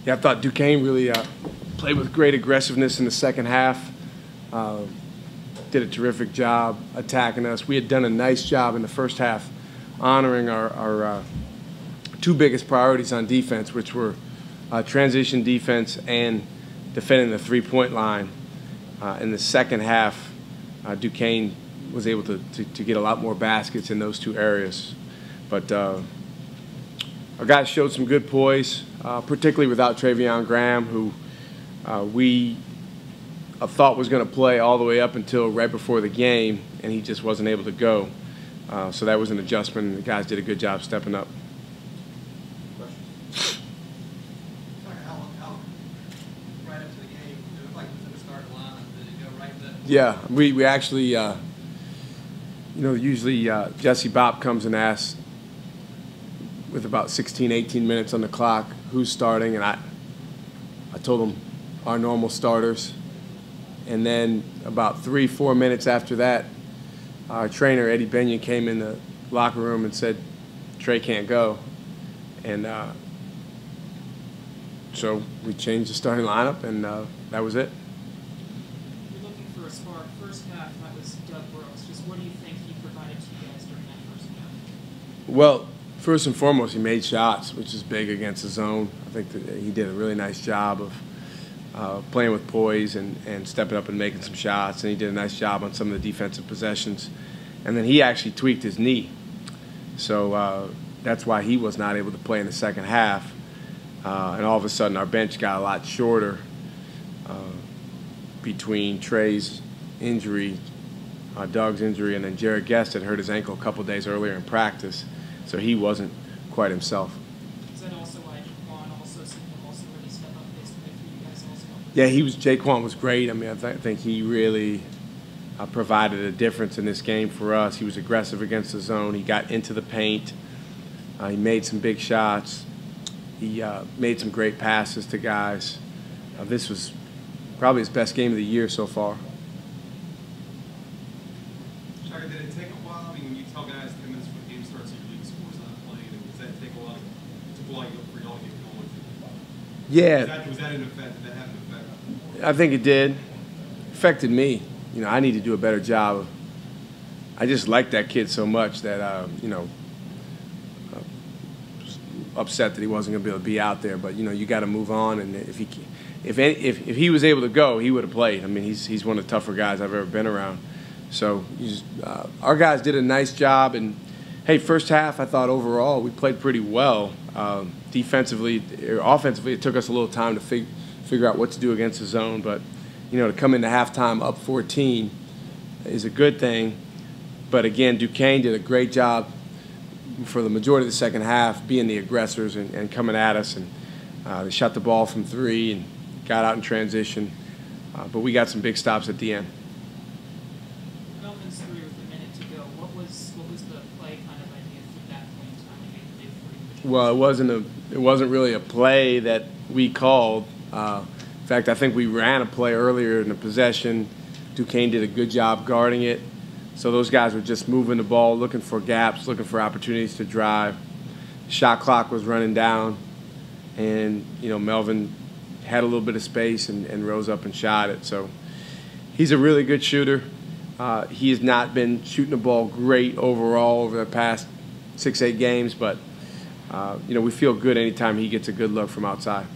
Yeah, I thought Duquesne really played with great aggressiveness in the second half. Did a terrific job attacking us. We had done a nice job in the first half honoring our two biggest priorities on defense, which were transition defense and defending the three-point line. In the second half, Duquesne was able to get a lot more baskets in those two areas. But our guys showed some good poise, particularly without Travion Graham, who we thought was going to play all the way up until right before the game, and he just wasn't able to go. So that was an adjustment, and the guys did a good job stepping up. Right up to the game, it looked like it was in the starting lineup. Did it go right to that point? Yeah, we actually, you know, usually Jesse Bopp comes and asks with about 16, 18 minutes on the clock who's starting, and I told him our normal starters. And then about 3-4 minutes after that, our trainer, Eddie Benyon, came in the locker room and said, Trey can't go. And so we changed the starting lineup, and that was it. You're looking for a spark. First half, that was Doug Brooks. Just what do you think he provided to you guys during that first half? Well, first and foremost, he made shots, which is big against the zone. I think that he did a really nice job of playing with poise and stepping up and making some shots, and he did a nice job on some of the defensive possessions. And then he actually tweaked his knee, so that's why he was not able to play in the second half. And all of a sudden, our bench got a lot shorter between Trey's injury, Doug's injury, and then Jared Guest had hurt his ankle a couple days earlier in practice, so he wasn't quite himself. Is that also why Jaquan also really stepped up his play for you guys also? Yeah, Jaquan was great. I mean, I think he really provided a difference in this game for us. He was aggressive against the zone. He got into the paint. He made some big shots. He made some great passes to guys. This was probably his best game of the year so far. Shaka, did it take a while? I mean, when you tell guys 10 minutes before the game starts, your league score's not playing, does that take a while for y'all to get going? Yeah. Was that an effect? Did that have an effect? I think it did. Affected me. You know, I need to do a better job. I just liked that kid so much that, you know, upset that he wasn't going to be able to be out there. But, you know, you got to move on. And if he was able to go, he would have played. I mean, he's one of the tougher guys I've ever been around. So our guys did a nice job. And, hey, first half, I thought overall we played pretty well. Defensively, offensively, it took us a little time to figure out what to do against the zone. But, you know, to come into halftime up 14 is a good thing. But, again, Duquesne did a great job for the majority of the second half being the aggressors and coming at us. And they shot the ball from three and got out in transition. But we got some big stops at the end. Melvin's three with a minute to go. What was the play kind of idea from that point in time? You made the big three. Well, it wasn't really a play that we called. In fact, I think we ran a play earlier in the possession. Duquesne did a good job guarding it. So those guys were just moving the ball, looking for gaps, looking for opportunities to drive. The shot clock was running down, and you know Melvin had a little bit of space and rose up and shot it. So he's a really good shooter. He has not been shooting the ball great overall over the past 6-8 games, but you know we feel good anytime he gets a good look from outside.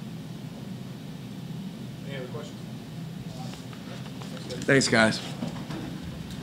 Any other questions? Thanks, guys.